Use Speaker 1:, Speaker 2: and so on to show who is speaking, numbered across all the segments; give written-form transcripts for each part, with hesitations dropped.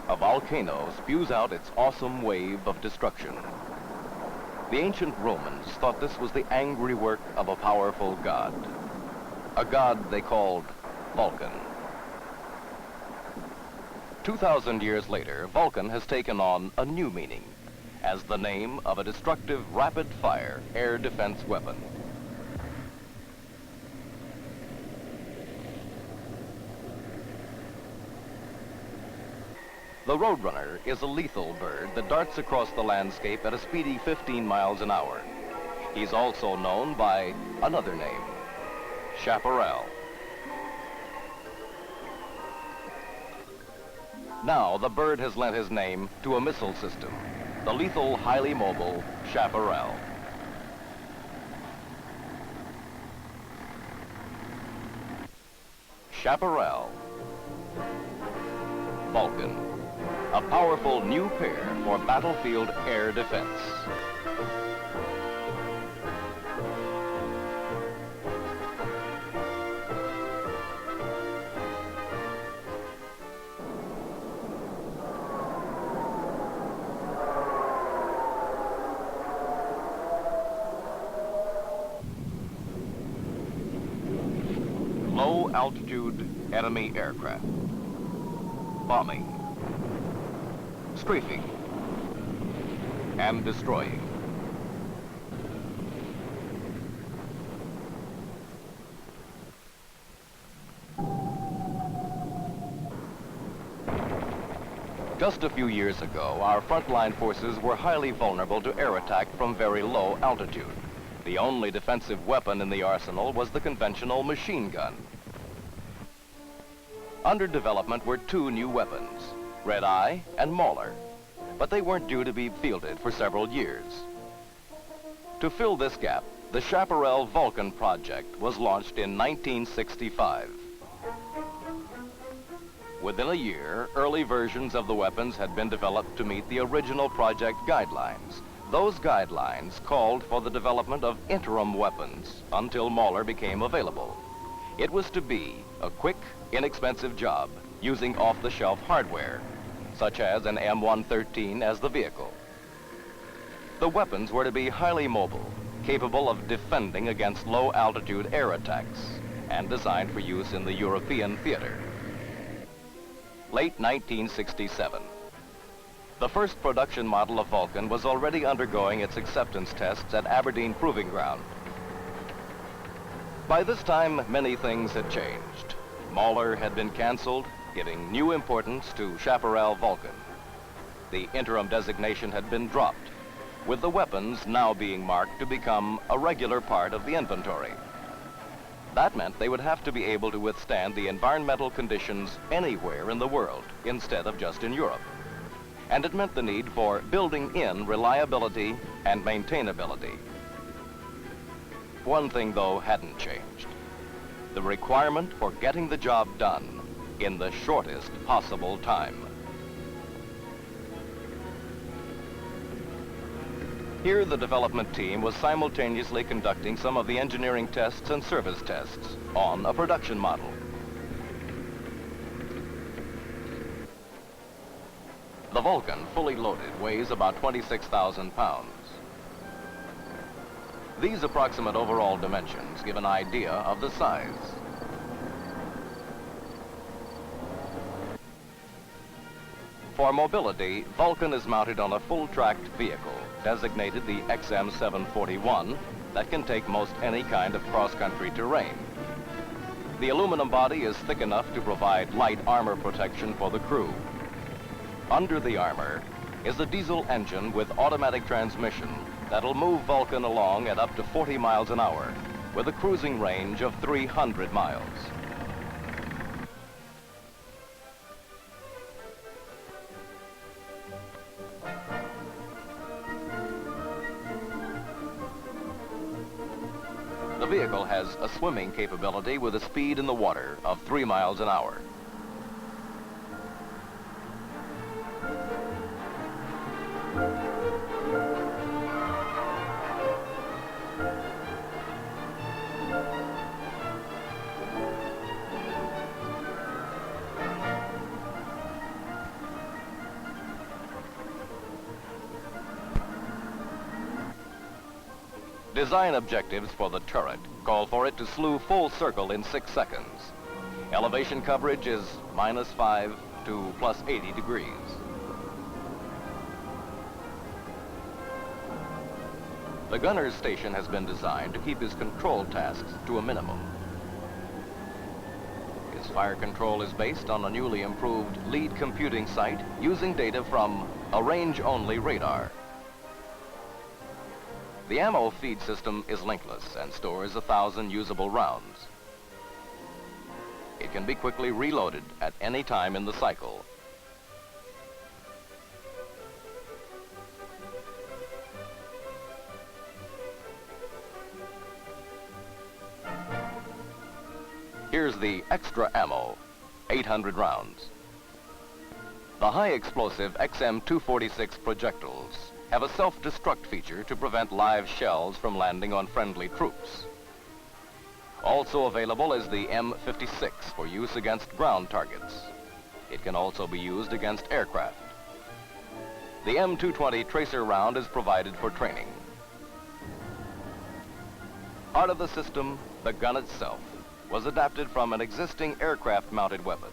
Speaker 1: A volcano spews out its awesome wave of destruction. The ancient Romans thought this was the angry work of a powerful god. A god they called Vulcan. 2,000 years later, Vulcan has taken on a new meaning as the name of a destructive rapid-fire air defense weapon. The Roadrunner is a lethal bird that darts across the landscape at a speedy 15 miles an hour. He's also known by another name, Chaparral. Now, the bird has lent his name to a missile system, the lethal, highly mobile Chaparral. Chaparral, Vulcan, a powerful new pair for battlefield air defense. Low-altitude enemy aircraft, bombing, strafing, and destroying. Just a few years ago, our frontline forces were highly vulnerable to air attack from very low altitude. The only defensive weapon in the arsenal was the conventional machine gun. Under development were two new weapons, Red Eye and Mauler, but they weren't due to be fielded for several years. To fill this gap, the Chaparral Vulcan project was launched in 1965. Within a year, early versions of the weapons had been developed to meet the original project guidelines. Those guidelines called for the development of interim weapons until Mauler became available. It was to be a quick, inexpensive job using off-the-shelf hardware, such as an M113 as the vehicle. The weapons were to be highly mobile, capable of defending against low-altitude air attacks, and designed for use in the European theater. Late 1967. The first production model of Vulcan was already undergoing its acceptance tests at Aberdeen Proving Ground. By this time, many things had changed. Mauler had been canceled, giving new importance to Chaparral Vulcan. The interim designation had been dropped, with the weapons now being marked to become a regular part of the inventory. That meant they would have to be able to withstand the environmental conditions anywhere in the world, instead of just in Europe. And it meant the need for building in reliability and maintainability. One thing, though, hadn't changed: the requirement for getting the job done in the shortest possible time. Here, the development team was simultaneously conducting some of the engineering tests and service tests on a production model. The Vulcan, fully loaded, weighs about 26,000 pounds. These approximate overall dimensions give an idea of the size. For mobility, Vulcan is mounted on a full-tracked vehicle, designated the XM741, that can take most any kind of cross-country terrain. The aluminum body is thick enough to provide light armor protection for the crew. Under the armor is a diesel engine with automatic transmission that'll move Vulcan along at up to 40 miles an hour, with a cruising range of 300 miles. The vehicle has a swimming capability with a speed in the water of 3 miles an hour. Design objectives for the turret call for it to slew full circle in 6 seconds. Elevation coverage is -5 to +80 degrees. The gunner's station has been designed to keep his control tasks to a minimum. His fire control is based on a newly improved lead computing site using data from a range-only radar. The ammo feed system is linkless and stores 1,000 usable rounds. It can be quickly reloaded at any time in the cycle. Here's the extra ammo, 800 rounds. The high-explosive XM246 projectiles have a self-destruct feature to prevent live shells from landing on friendly troops. Also available is the M56 for use against ground targets. It can also be used against aircraft. The M220 tracer round is provided for training. Part of the system, the gun itself, was adapted from an existing aircraft-mounted weapon.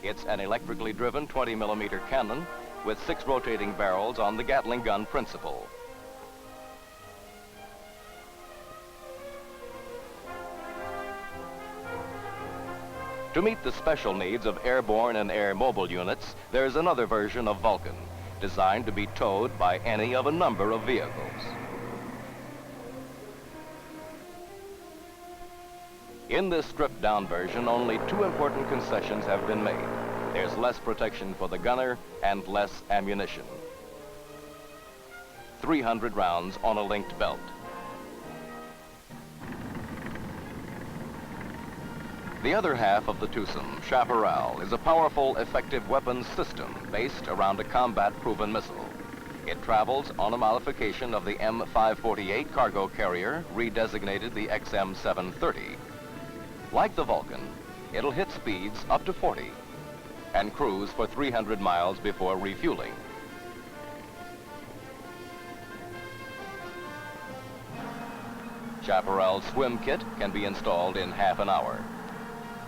Speaker 1: It's an electrically driven 20mm cannon with 6 rotating barrels on the Gatling gun principle. To meet the special needs of airborne and air mobile units, there's another version of Vulcan, designed to be towed by any of a number of vehicles. In this stripped-down version, only 2 important concessions have been made. There's less protection for the gunner and less ammunition. 300 rounds on a linked belt. The other half of the twosome, Chaparral, is a powerful, effective weapons system based around a combat-proven missile. It travels on a modification of the M548 cargo carrier, redesignated the XM730. Like the Vulcan, it'll hit speeds up to 40 and cruise for 300 miles before refueling. Chaparral's swim kit can be installed in half an hour.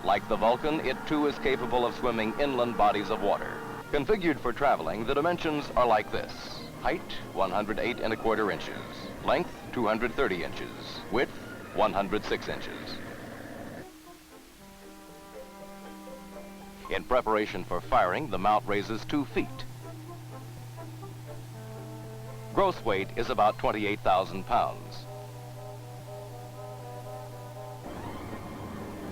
Speaker 1: Like the Vulcan, it too is capable of swimming inland bodies of water. Configured for traveling, the dimensions are like this. Height, 108 1/4 inches. Length, 230 inches. Width, 106 inches. In preparation for firing, the mount raises 2 feet. Gross weight is about 28,000 pounds.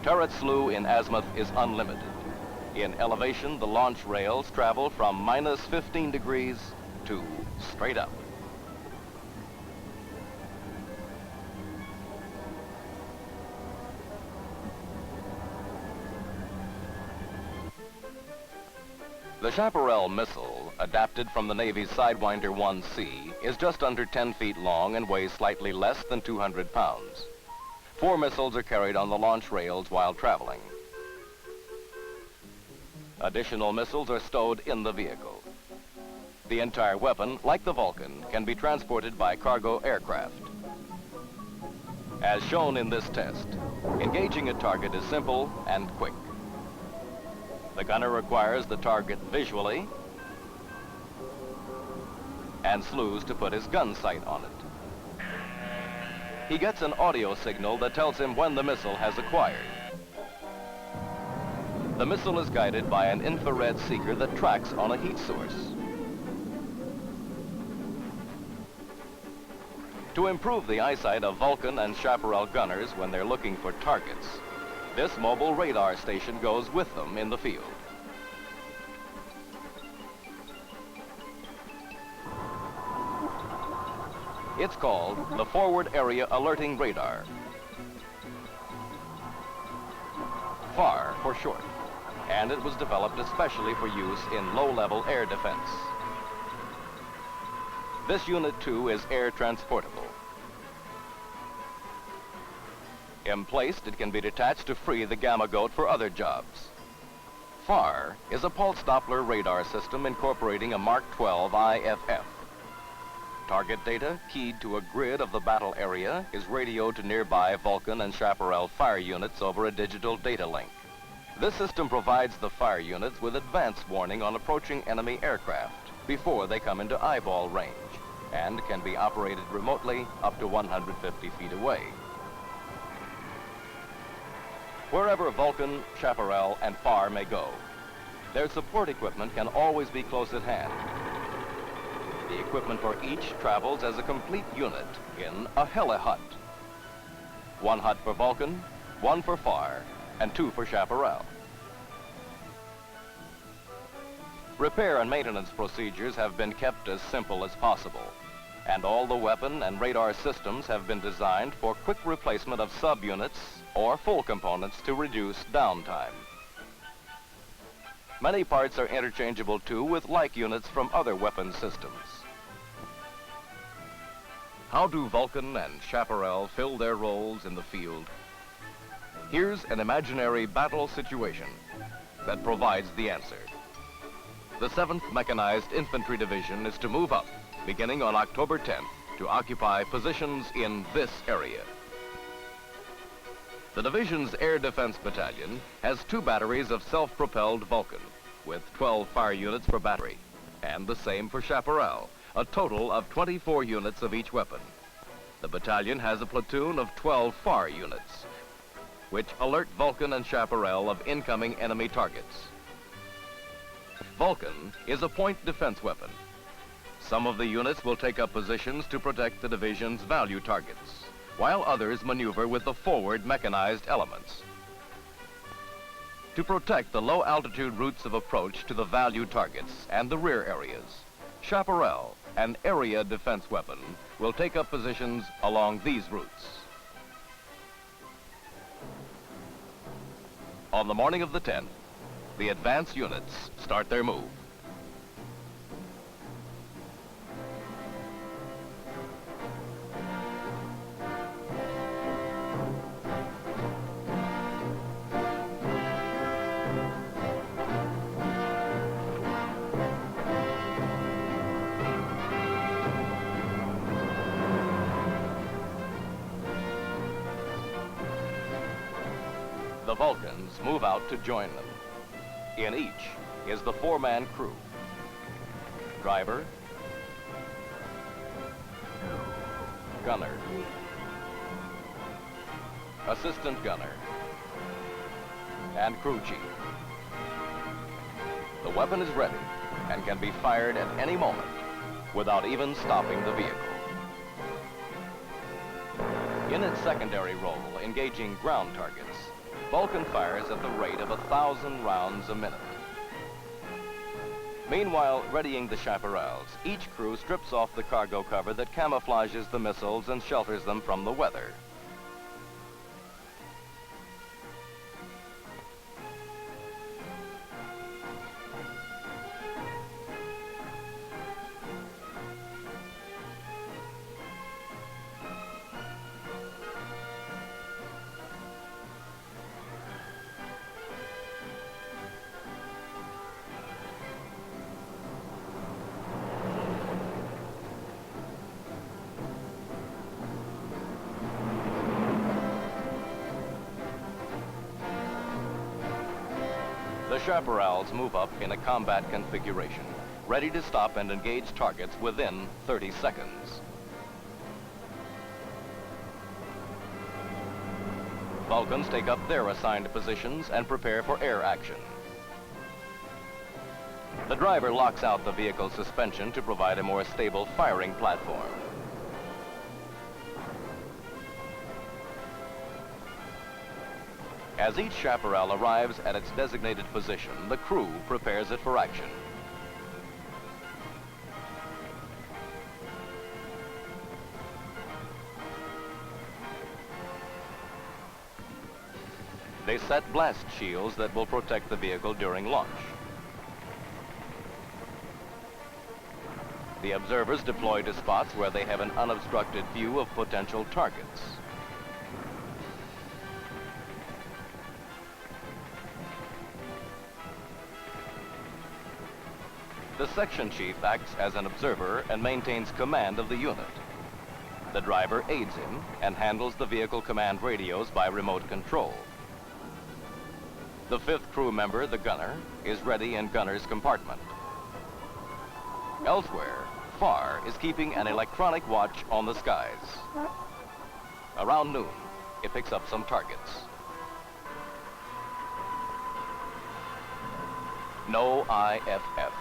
Speaker 1: Turret slew in azimuth is unlimited. In elevation, the launch rails travel from -15 degrees to straight up. The Chaparral missile, adapted from the Navy's Sidewinder 1C, is just under 10 feet long and weighs slightly less than 200 pounds. 4 missiles are carried on the launch rails while traveling. Additional missiles are stowed in the vehicle. The entire weapon, like the Vulcan, can be transported by cargo aircraft. As shown in this test, engaging a target is simple and quick. The gunner requires the target visually and slews to put his gun sight on it. He gets an audio signal that tells him when the missile has acquired. The missile is guided by an infrared seeker that tracks on a heat source. To improve the eyesight of Vulcan and Chaparral gunners when they're looking for targets, this mobile radar station goes with them in the field. It's called the Forward Area Alerting Radar. FAR for short, and it was developed especially for use in low-level air defense. This unit, too, is air transportable. Emplaced, it can be detached to free the Gamma Goat for other jobs. FAR is a pulse Doppler radar system incorporating a Mark 12 IFF. Target data, keyed to a grid of the battle area, is radioed to nearby Vulcan and Chaparral fire units over a digital data link. This system provides the fire units with advance warning on approaching enemy aircraft before they come into eyeball range, and can be operated remotely up to 150 feet away. Wherever Vulcan, Chaparral, and FAR may go, their support equipment can always be close at hand. The equipment for each travels as a complete unit in a heli-hut. One hut for Vulcan, one for FAR, and two for Chaparral. Repair and maintenance procedures have been kept as simple as possible, and all the weapon and radar systems have been designed for quick replacement of subunits or full components to reduce downtime. Many parts are interchangeable too with like units from other weapon systems. How do Vulcan and Chaparral fill their roles in the field? Here's an imaginary battle situation that provides the answer. The 7th Mechanized Infantry Division is to move up, beginning on October 10th, to occupy positions in this area. The division's Air Defense Battalion has 2 batteries of self-propelled Vulcan, with 12 fire units per battery, and the same for Chaparral, a total of 24 units of each weapon. The battalion has a platoon of 12 FAR units, which alert Vulcan and Chaparral of incoming enemy targets. Vulcan is a point defense weapon. Some of the units will take up positions to protect the division's value targets, while others maneuver with the forward mechanized elements. To protect the low-altitude routes of approach to the value targets and the rear areas, Chaparral, an area defense weapon, will take up positions along these routes. On the morning of the 10th, the advance units start their move. The Vulcans move out to join them. In each is the 4-man crew: driver, gunner, assistant gunner, and crew chief. The weapon is ready and can be fired at any moment without even stopping the vehicle. In its secondary role, engaging ground targets, Vulcan fires at the rate of 1,000 rounds a minute. Meanwhile, readying the Chaparrals, each crew strips off the cargo cover that camouflages the missiles and shelters them from the weather. The Chaparrals move up in a combat configuration, ready to stop and engage targets within 30 seconds. Vulcans take up their assigned positions and prepare for air action. The driver locks out the vehicle's suspension to provide a more stable firing platform. As each Chaparral arrives at its designated position, the crew prepares it for action. They set blast shields that will protect the vehicle during launch. The observers deploy to spots where they have an unobstructed view of potential targets. The section chief acts as an observer and maintains command of the unit. The driver aids him and handles the vehicle command radios by remote control. The fifth crew member, the gunner, is ready in gunner's compartment. Elsewhere, FAR is keeping an electronic watch on the skies. Around noon, it picks up some targets. No IFF.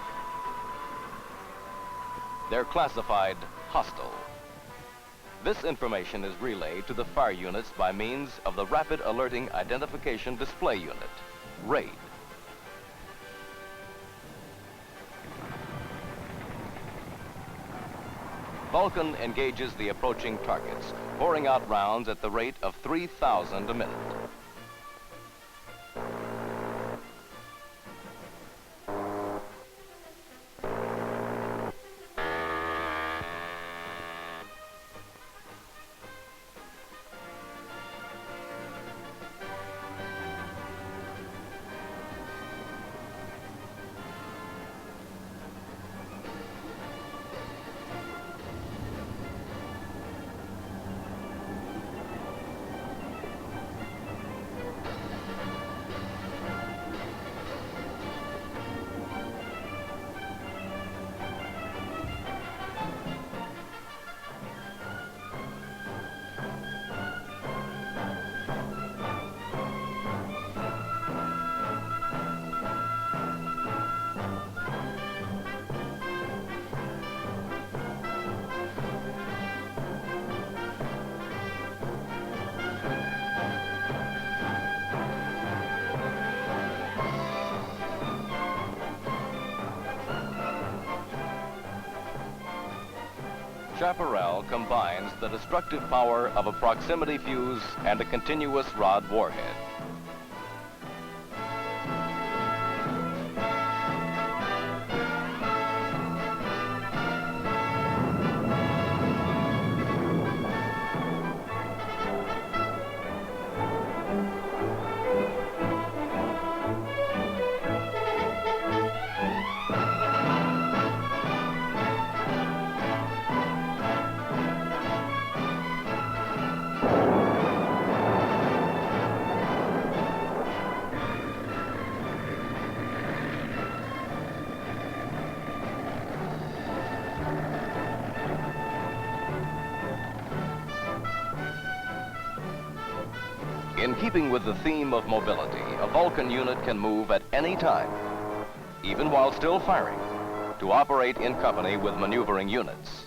Speaker 1: They're classified hostile. This information is relayed to the fire units by means of the Rapid Alerting Identification Display Unit, RAID. Vulcan engages the approaching targets, pouring out rounds at the rate of 3,000 a minute. Chaparral combines the destructive power of a proximity fuse and a continuous rod warhead. In keeping with the theme of mobility, a Vulcan unit can move at any time, even while still firing, to operate in company with maneuvering units.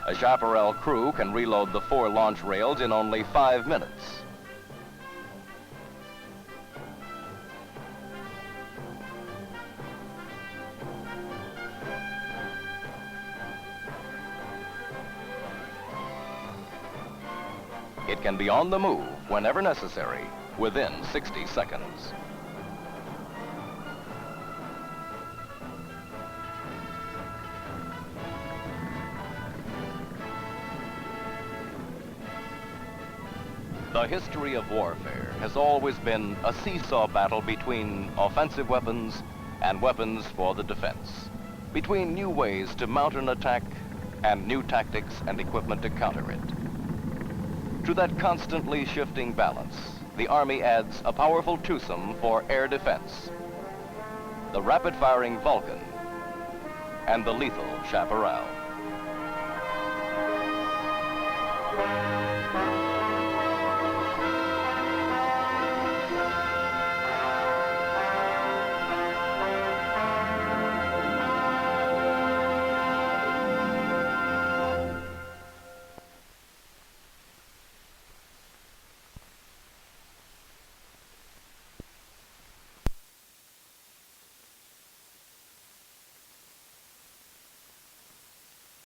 Speaker 1: A Chaparral crew can reload the 4 launch rails in only 5 minutes. It can be on the move whenever necessary, within 60 seconds. The history of warfare has always been a seesaw battle between offensive weapons and weapons for the defense, between new ways to mount an attack and new tactics and equipment to counter it. To that constantly shifting balance, the Army adds a powerful twosome for air defense: the rapid-firing Vulcan and the lethal Chaparral.